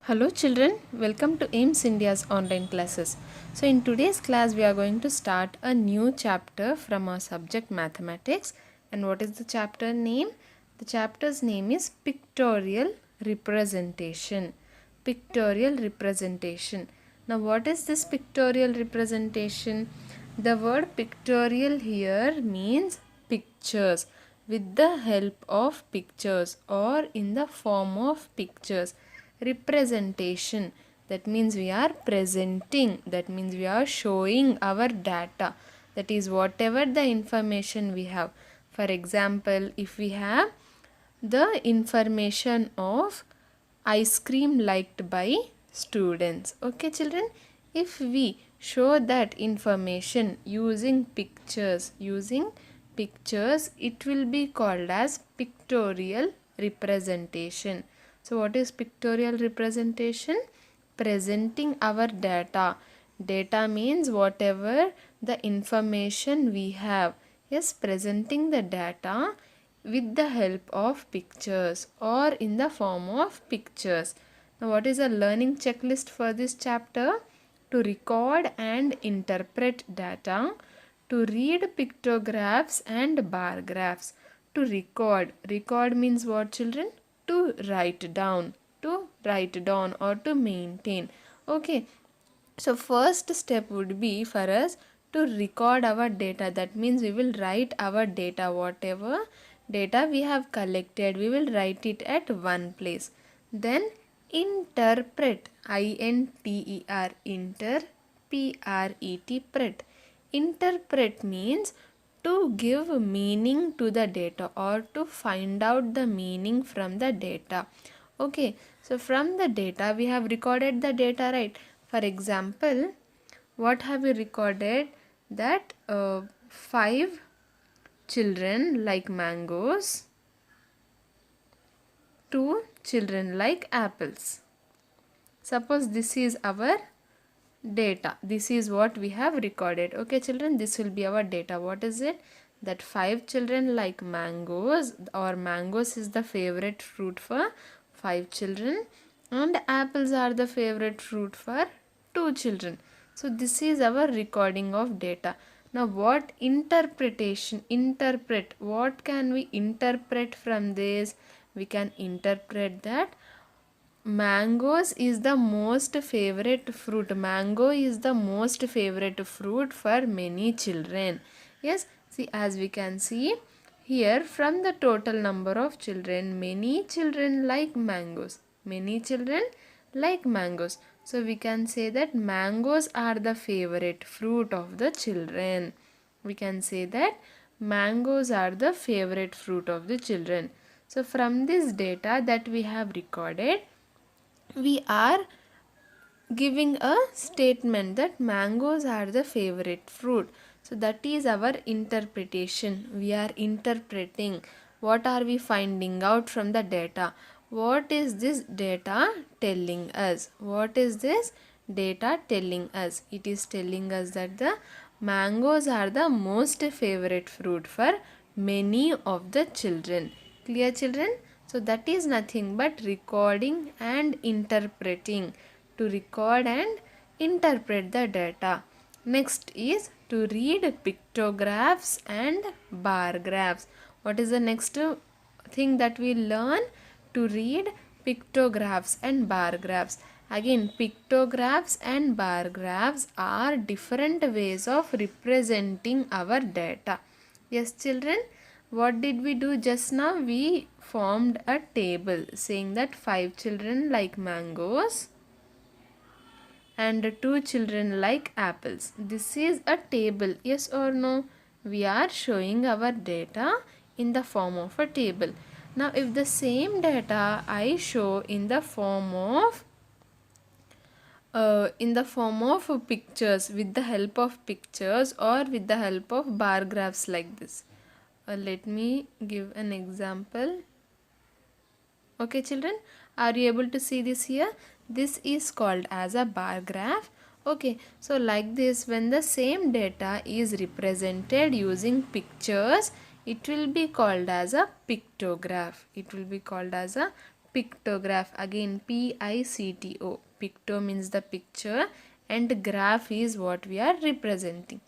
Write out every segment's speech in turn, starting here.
Hello children, welcome to AIMS India's online classes. So in today's class we are going to start a new chapter from our subject mathematics. And what is the chapter name? The chapter's name is pictorial representation. Pictorial representation. Now what is this pictorial representation? The word pictorial here means pictures, with the help of pictures or in the form of pictures. Representation, that means we are presenting, that means we are showing our data, that is whatever the information we have. For example, if we have the information of ice cream liked by students, okay children, if we show that information using pictures, it will be called as pictorial representation. So what is pictorial representation? Presenting our data. Data means whatever the information we have. Yes, presenting the data with the help of pictures or in the form of pictures. Now what is a learning checklist for this chapter? To record and interpret data, to read pictographs and bar graphs, to record means what children? To write down, or to maintain. Okay, so first step would be for us to record our data. That means we will write our data, whatever data we have collected, we will write it at one place. Then interpret, I-N-T-E-R, P-R-E-T, interpret means to give meaning to the data or to find out the meaning from the data. Okay, so from the data we have recorded the data, right? For example, what have we recorded? That 5 children like mangoes, 2 children like apples. Suppose this is our data, this is what we have recorded. Okay children, this will be our data. What is it? That 5 children like mangoes, or mangoes is the favorite fruit for 5 children, and apples are the favorite fruit for 2 children. So this is our recording of data. Now what interpret, what can we interpret from this? We can interpret that mangoes is the most favorite fruit. Mango is the most favorite fruit for many children. Yes, see, as we can see here, from the total number of children, many children like mangoes. Many children like mangoes. So we can say that mangoes are the favorite fruit of the children. We can say that mangoes are the favorite fruit of the children. So from this data that we have recorded, we are giving a statement that mangoes are the favorite fruit. So that is our interpretation. We are interpreting. What are we finding out from the data? What is this data telling us? What is this data telling us? It is telling us that the mangoes are the most favorite fruit for many of the children. Clear children? So that is nothing but recording and interpreting. To record and interpret the data. Next is to read pictographs and bar graphs. What is the next thing that we learn? To read pictographs and bar graphs. Again, pictographs and bar graphs are different ways of representing our data. Yes children, what did we do just now? We formed a table saying that 5 children like mangoes and 2 children like apples. This is a table, yes or no? We are showing our data in the form of a table. Now if the same data I show in the form of pictures, with the help of pictures or with the help of bar graphs like this. Let me give an example. Okay children, are you able to see this here? This is called as a bar graph. Okay, so like this, when the same data is represented using pictures, it will be called as a pictograph. It will be called as a pictograph. Again, Picto. Picto means the picture and graph is what we are representing.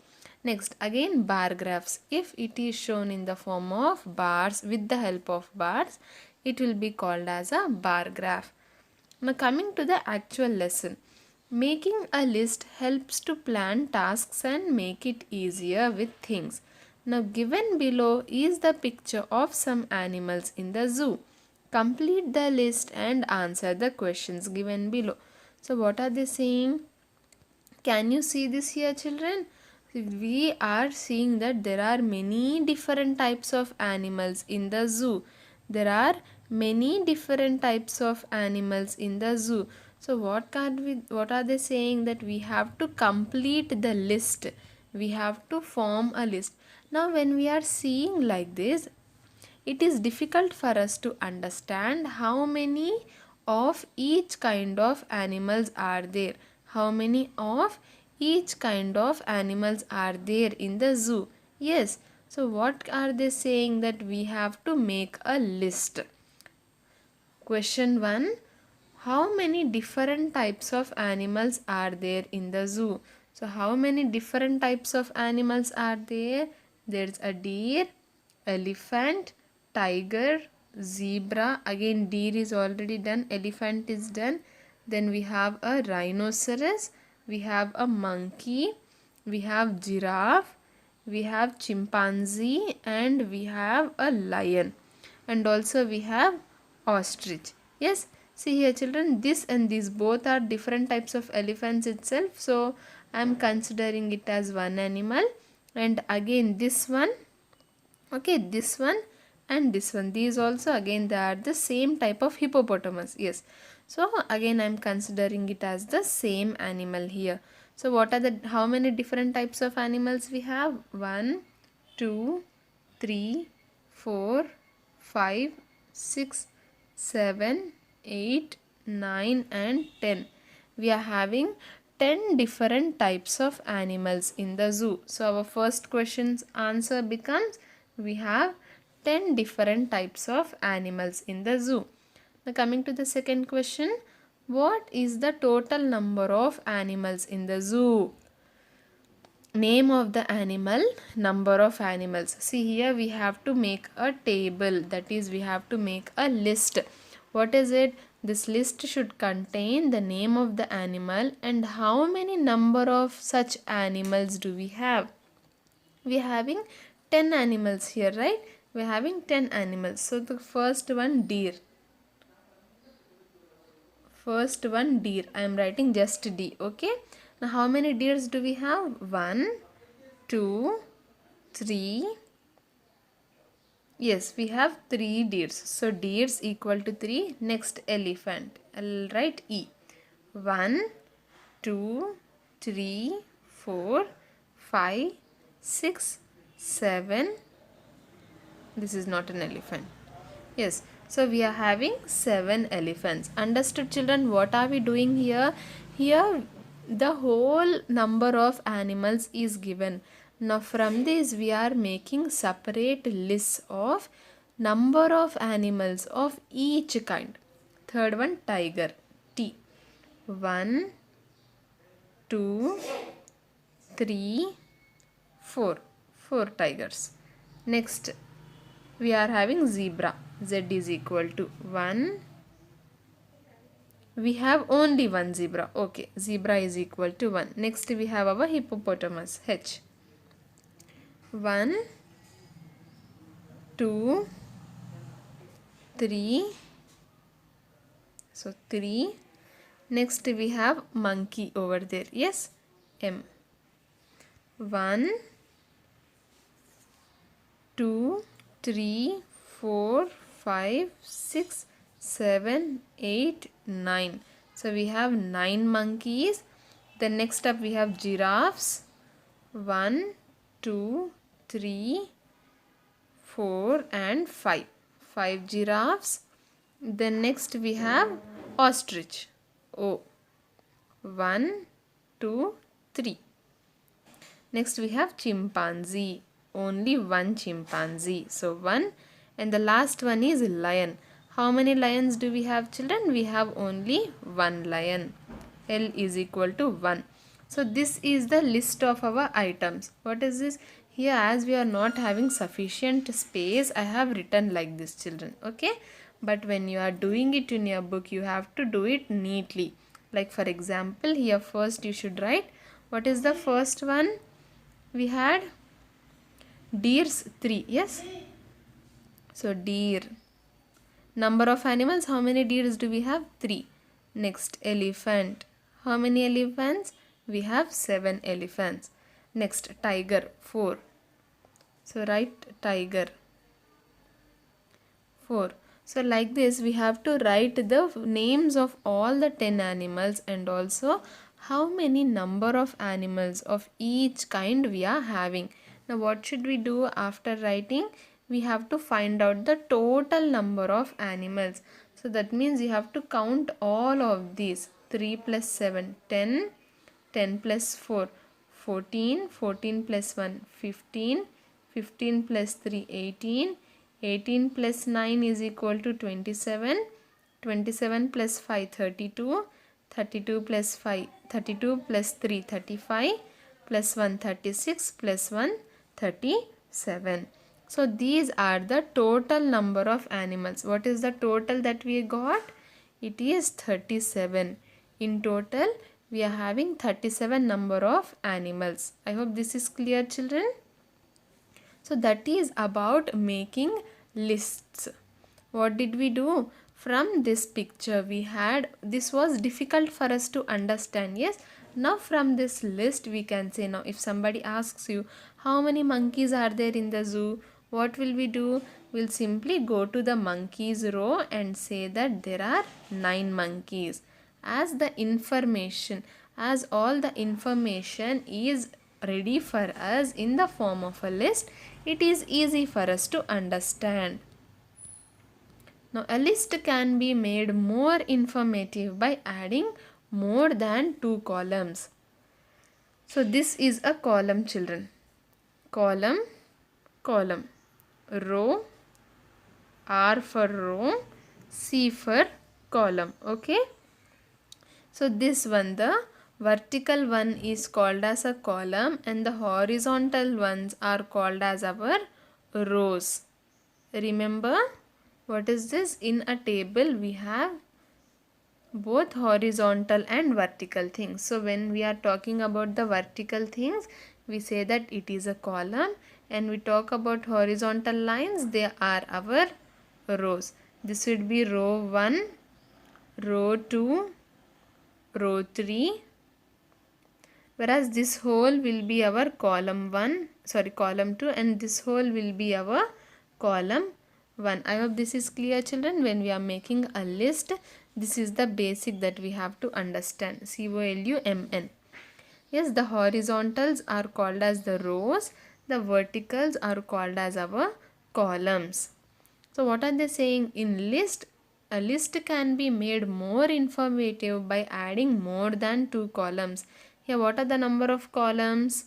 Next, again bar graphs. If it is shown in the form of bars, with the help of bars, it will be called as a bar graph. Now coming to the actual lesson. Making a list helps to plan tasks and make it easier with things. Now given below is the picture of some animals in the zoo. Complete the list and answer the questions given below. So what are they saying? Can you see this here, children? We are seeing that there are many different types of animals in the zoo. There are many different types of animals in the zoo. So what are they saying? That we have to complete the list. We have to form a list. Now when we are seeing like this, it is difficult for us to understand how many of each kind of animals are there. How many of each kind of animals are there in the zoo? Yes. So what are they saying? That we have to make a list. Question 1. How many different types of animals are there in the zoo? So how many different types of animals are there? There's a deer, elephant, tiger, zebra. Again deer is already done, elephant is done. Then we have a rhinoceros, we have a monkey, we have giraffe, we have chimpanzee, and we have a lion, and also we have ostrich. Yes, see here children, this and this both are different types of elephants itself, so I am considering it as one animal. And again this one, okay, this one and this one, these also again they are the same type of hippopotamus. Yes, so again I am considering it as the same animal here. So what are the, how many different types of animals we have? 1 2 3 4 5 6 7 8 9 and 10. We are having 10 different types of animals in the zoo. So our first question's answer becomes, we have 10 different types of animals in the zoo. Now coming to the second question, what is the total number of animals in the zoo? Name of the animal, number of animals. See here we have to make a table, that is we have to make a list. What is it? This list should contain the name of the animal and how many number of such animals do we have. We are having 10 animals here, right? We are having 10 animals. So the first one, deer. First one, deer. I am writing just D. Okay. Now how many deers do we have? 1 2 3. Yes, we have 3 deers. So deers equal to 3. Next, elephant. I'll write E. 1 2 3 4 5 6 7. This is not an elephant. Yes, so we are having 7 elephants. Understood children? What are we doing here? Here the whole number of animals is given. Now from this we are making separate lists of number of animals of each kind. Third one, tiger. T. 1 2 3 4. 4 tigers. Next we are having zebra. Z is equal to 1. We have only one zebra. Okay, zebra is equal to 1. Next we have our hippopotamus. H. 1 2 3. So 3. Next we have monkey over there. Yes, M. 1 2 3 4 5 6 7 8 9. So we have 9 monkeys. Then next up we have giraffes. 1 2 3 4 and 5. 5 giraffes. Then next we have ostrich. O. 1 2 3. Next we have chimpanzee. Only one chimpanzee. So 1. And the last one is lion. How many lions do we have, children? We have only one lion. L is equal to 1. So this is the list of our items. What is this? Here, as we are not having sufficient space, I have written like this, children. Okay. But when you are doing it in your book, you have to do it neatly. Like for example, here first you should write, what is the first one? We had deers 3. Yes. So deer. Number of animals, how many deers do we have? 3. Next, elephant. How many elephants? We have 7 elephants. Next, tiger 4. So write tiger 4. So like this we have to write the names of all the 10 animals and also how many number of animals of each kind we are having. Now what should we do after writing? We have to find out the total number of animals. So that means you have to count all of these. 3 plus 7, 10, 10 plus 4, 14, 14 plus 1, 15, 15 plus 3, 18, 18 plus 9 is equal to 27, 27 plus 5, 32, 32 plus 5, 32 plus 3, 35, plus 1, 36, plus 1, 37. So these are the total number of animals. What is the total that we got? It is 37. In total, we are having 37 number of animals. I hope this is clear, children. So that is about making lists. What did we do? From this picture we had, this was difficult for us to understand. Yes. Now from this list we can say, now if somebody asks you how many monkeys are there in the zoo, what will we do? We'll simply go to the monkeys row and say that there are 9 monkeys. As all the information is ready for us in the form of a list, it is easy for us to understand. Now a list can be made more informative by adding more than 2 columns. So this is a column, children. Column, column. Row, R for row, C for column. Okay. So this one, the vertical one is called as a column and the horizontal ones are called as our rows. Remember, what is this? In a table we have both horizontal and vertical things. So when we are talking about the vertical things, we say that it is a column, and we talk about horizontal lines, they are our rows. This would be row 1, row 2, row 3, whereas this whole will be our column 2, and this whole will be our column 1. I hope this is clear, children. When we are making a list, this is the basic that we have to understand. COLUMN. Yes, the horizontals are called as the rows, the verticals are called as our columns. So what are they saying? In list, a list can be made more informative by adding more than 2 columns. Here what are the number of columns?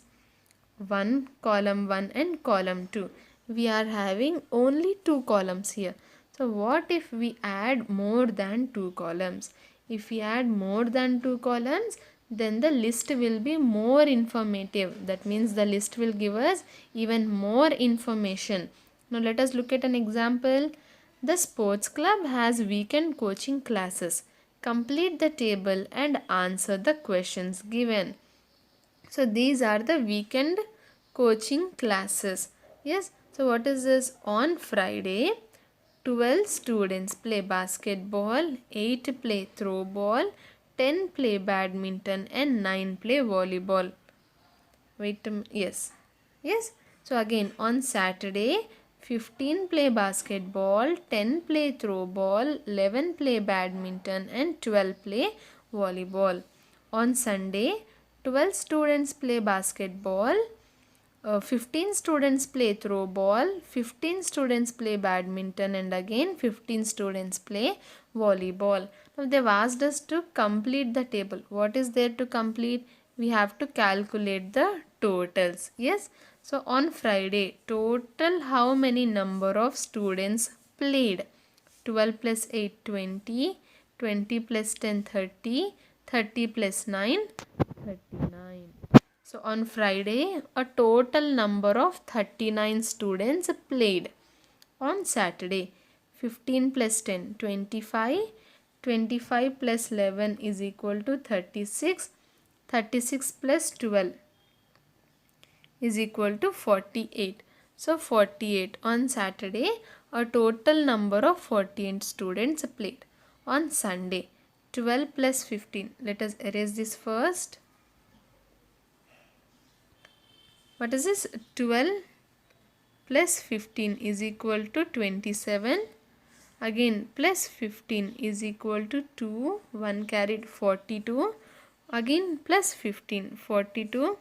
1, column 1 and column 2. We are having only 2 columns here. So what if we add more than 2 columns? If we add more than 2 columns, then the list will be more informative. That means the list will give us even more information. Now let us look at an example. The sports club has weekend coaching classes. Complete the table and answer the questions given. So these are the weekend coaching classes. Yes. So what is this? On Friday, 12 students play basketball, 8 play throw ball, 10 play badminton and 9 play volleyball. Wait a minute. Yes. Yes. So again on Saturday, 15 play basketball, 10 play throw ball, 11 play badminton and 12 play volleyball. On Sunday, 12 students play basketball, 15 students play throw ball, 15 students play badminton and again 15 students play volleyball. Now they've asked us to complete the table. What is there to complete? We have to calculate the totals. Yes. So on Friday, total how many number of students played? 12 plus 8 20, 20 plus 10 30, 30 plus 9 39. So on Friday a total number of 39 students played. On Saturday 15 plus 10 25, 25 plus 11 is equal to 36, 36 plus 12 is equal to 48. So 48 on Saturday a total number of 48 students played. On Sunday 12 plus 15, let us erase this first. What is this? 12 plus 15 is equal to 27. Again plus 15 is equal to 2, 1 carried 42. Again plus 15, 42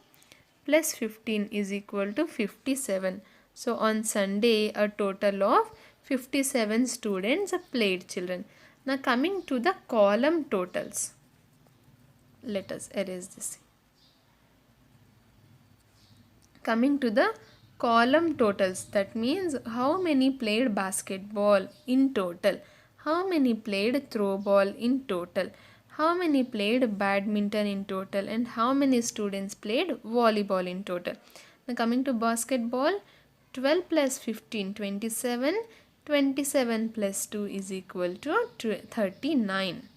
plus 15 is equal to 57. So on Sunday a total of 57 students played, children. Now coming to the column totals. Let us erase this. Coming to the column totals, that means how many played basketball in total, how many played throw ball in total, how many played badminton in total, and how many students played volleyball in total. Now coming to basketball, 12 plus 15 27, 27 plus 2 is equal to 39.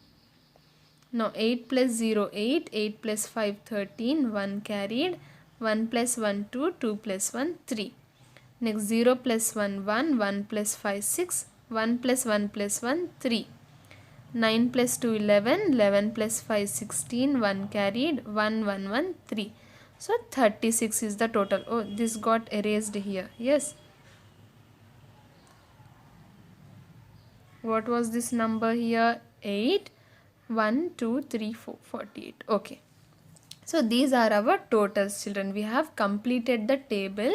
Now 8 plus 0 8, 8 plus 5 13, 1 carried, 1 plus 1 2, 2 plus 1 3. Next 0 plus 1 1, 1 plus 5 6, 1 plus 1 plus 1 3. 9 plus 2 11, 11 plus 5 16, 1 carried, 1 1 1 3. So 36 is the total. Oh, this got erased here. Yes. What was this number here? 8, 1 2 3 4 48. Okay. So these are our totals, children. We have completed the table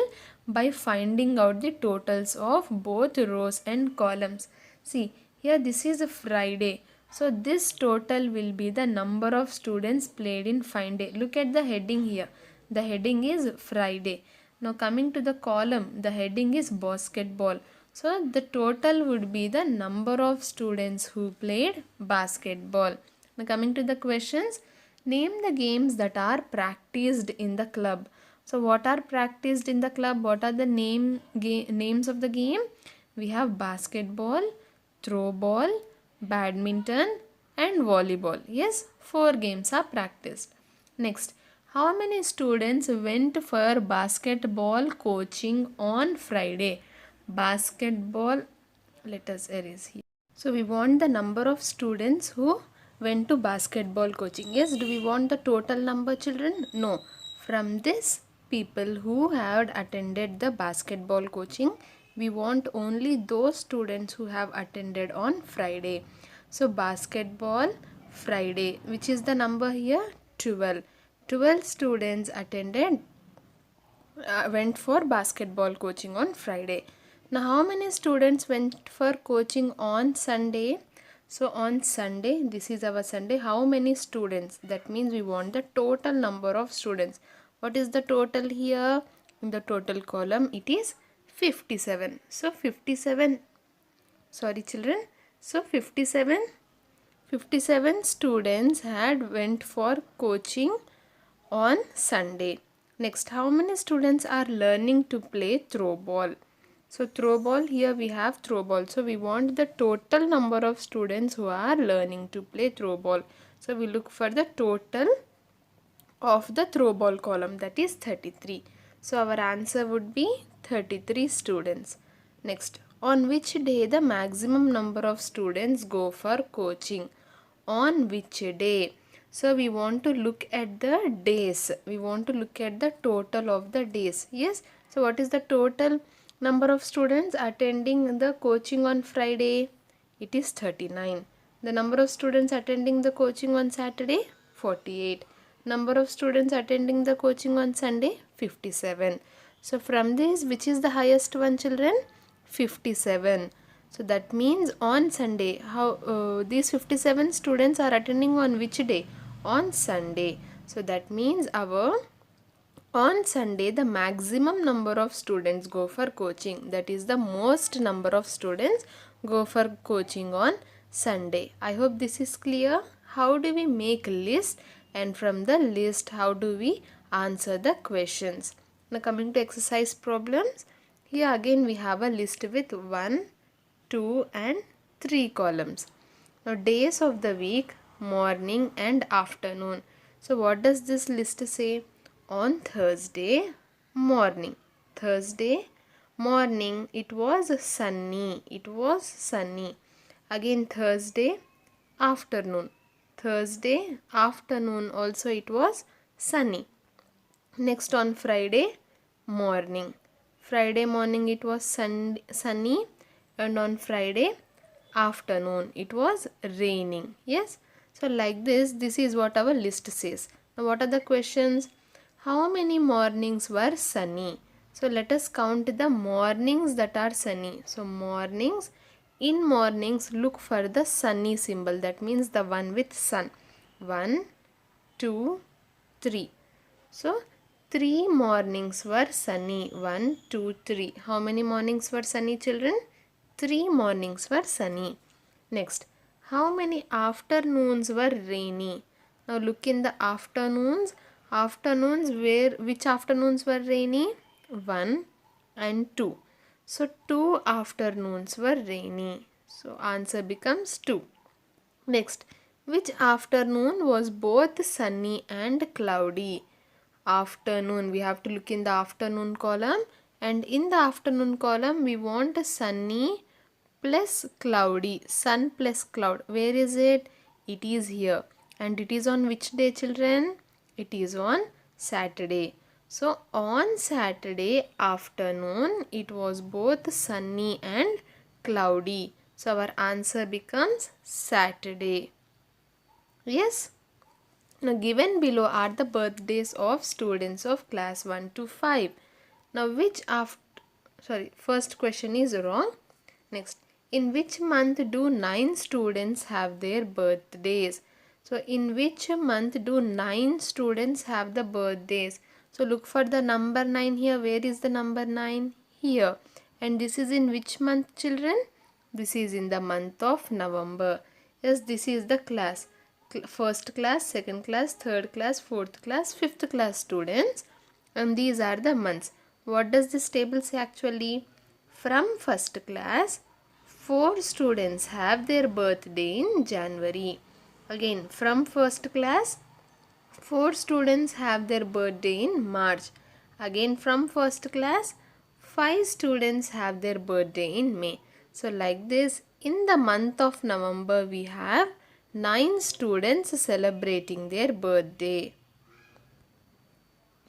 by finding out the totals of both rows and columns. See, here this is a Friday. So this total will be the number of students played in Friday. Look at the heading here. The heading is Friday. Now coming to the column, the heading is basketball. So the total would be the number of students who played basketball. Now coming to the questions. Name the games that are practiced in the club. So what are practiced in the club? What are the names of the game? We have basketball, throw ball, badminton and volleyball. Yes, 4 games are practiced. Next, how many students went for basketball coaching on Friday? Basketball, let us erase here. So we want the number of students who went to basketball coaching. Yes, do we want the total number, children? No. From this, people who had attended the basketball coaching, we want only those students who have attended on Friday. So basketball Friday, which is the number here? 12. 12 students attended, went for basketball coaching on Friday. Now how many students went for coaching on Sunday? So on Sunday, this is our Sunday, how many students? That means we want the total number of students. What is the total here? In the total column, it is 57. So 57, sorry children, so 57 students had went for coaching on Sunday. Next, how many students are learning to play throw ball? So throw ball, here we have throw ball. So we want the total number of students who are learning to play throw ball. So we look for the total of the throw ball column, that is 33. So our answer would be 33 students. Next, on which day the maximum number of students go for coaching? On which day? So we want to look at the days. We want to look at the total of the days. Yes. So what is the total number of students attending the coaching on Friday? It is 39. The number of students attending the coaching on Saturday? 48. Number of students attending the coaching on Sunday? 57. So from this, which is the highest one, children? 57. So that means on Sunday, how these 57 students are attending on which day? On Sunday. So that means on Sunday the maximum number of students go for coaching. That is the most number of students go for coaching on Sunday. I hope this is clear. How do we make list, and from the list how do we answer the questions? Now coming to exercise problems, here again we have a list with 1, 2 and 3 columns. Now days of the week, morning and afternoon. So what does this list say? On Thursday morning. Thursday morning it was sunny. It was sunny. Again Thursday afternoon. Thursday afternoon also it was sunny. Next on Friday morning. Friday morning it was sunny, and on Friday afternoon it was raining. Yes. So like this is what our list says. Now what are the questions? How many mornings were sunny? So let us count the mornings that are sunny. So mornings, in mornings look for the sunny symbol, that means the one with sun. 1, 2, 3. So 3 mornings were sunny. 1, 2, 3. How many mornings were sunny, children? 3 mornings were sunny. Next, how many afternoons were rainy? Now look in the afternoons. Afternoons, which afternoons were rainy? 1 and 2. So 2 afternoons were rainy. So answer becomes 2. Next, which afternoon was both sunny and cloudy? Afternoon, we have to look in the afternoon column, and in the afternoon column we want a sunny plus cloudy. Sun plus cloud, where is it? It is here. And it is on which day, children? It is on Saturday. So on Saturday afternoon it was both sunny and cloudy. So our answer becomes Saturday. Yes. Now given below are the birthdays of students of class 1 to 5. Now first question is wrong. Next, in which month do 9 students have their birthdays? So in which month do 9 students have the birthdays? So look for the number 9 here. Where is the number 9? Here. And this is in which month, children? This is in the month of November. Yes, this is the class. First class, second class, third class, fourth class, fifth class students. And these are the months. What does this table say actually? From first class, 4 students have their birthday in January. Again, from first class, 4 students have their birthday in March. Again, from first class, 5 students have their birthday in May. So like this, in the month of November, we have 9 students celebrating their birthday.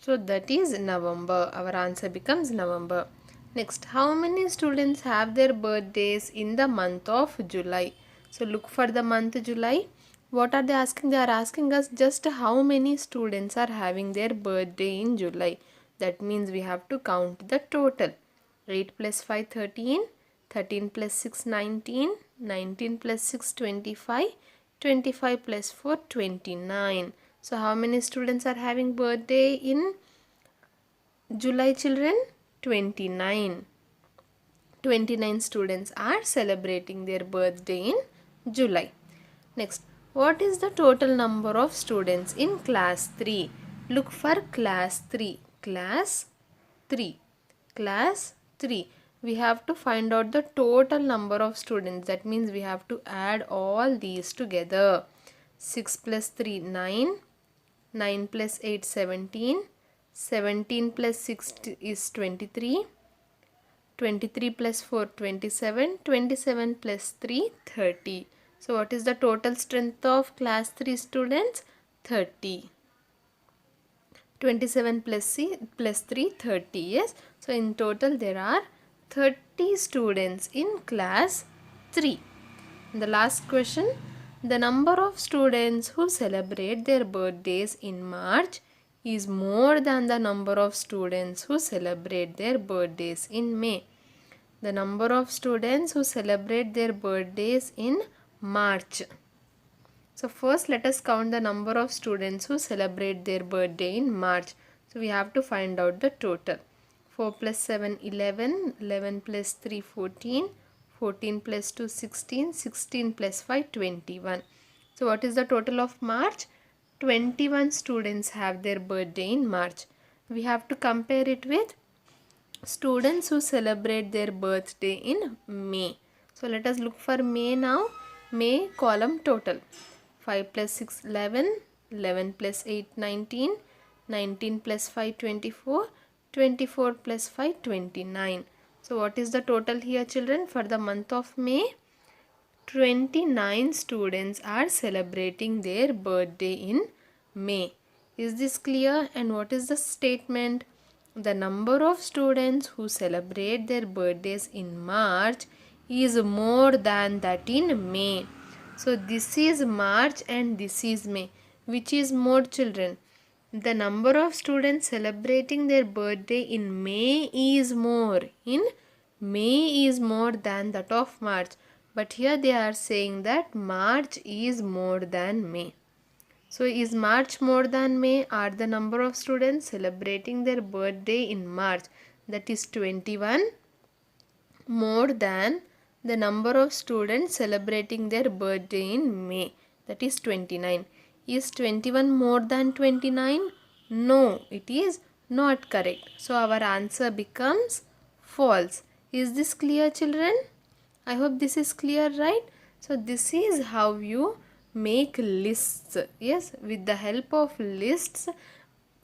So that is November. Our answer becomes November. Next, how many students have their birthdays in the month of July? So look for the month July. What are they asking? They are asking us just how many students are having their birthday in July. That means we have to count the total. 8 plus 5, 13. 13 plus 6, 19. 19 plus 6, 25. 25 plus 4, 29. So how many students are having birthday in July, children? 29. 29 students are celebrating their birthday in July. Next, what is the total number of students in class 3? Look for class 3. Class 3. Class 3. We have to find out the total number of students. That means we have to add all these together. 6 plus 3, 9. 9 plus 8, 17. 17 plus 6 is 23. 23 plus 4, 27. 27 plus 3, 30. So what is the total strength of class 3 students? 30. 27 plus 3, 30. Yes. So in total there are 30 students in class 3. The last question. The number of students who celebrate their birthdays in March is more than the number of students who celebrate their birthdays in May. The number of students who celebrate their birthdays in March. So first let us count the number of students who celebrate their birthday in March. So we have to find out the total. 4 plus 7, 11. 11 plus 3, 14. 14 plus 2 16, 16 plus 5 21. So what is the total of March? 21 students have their birthday in March. We have to compare it with students who celebrate their birthday in May. So let us look for May now. May column total. 5 plus 6 11, 11 plus 8 19, 19 plus 5 24, 24 plus 5 29. So what is the total here, children, for the month of May? 29 students are celebrating their birthday in May. Is this clear? And what is the statement? The number of students who celebrate their birthdays in March is more than that in May. So this is March and this is May. Which is more, children? The number of students celebrating their birthday in May is more. In May is more than that of March. But here they are saying that March is more than May. So is March more than May? Are the number of students celebrating their birthday in March, that is 21, more than the number of students celebrating their birthday in May, that is 29. Is 21 more than 29? No, it is not correct. So our answer becomes false. Is this clear, children? I hope this is clear, right? So this is how you make lists. Yes, with the help of lists,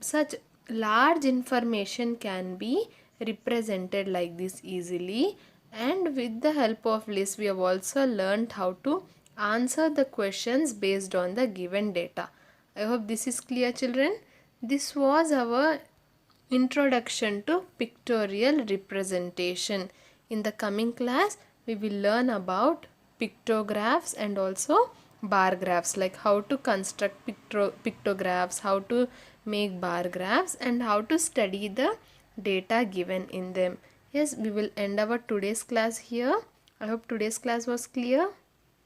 such large information can be represented like this easily. And with the help of lists, we have also learned how to answer the questions based on the given data. I hope this is clear, children. This was our introduction to pictorial representation. In the coming class, we will learn about pictographs and also bar graphs, like how to construct pictographs, how to make bar graphs, and how to study the data given in them. Yes, we will end our today's class here. I hope today's class was clear.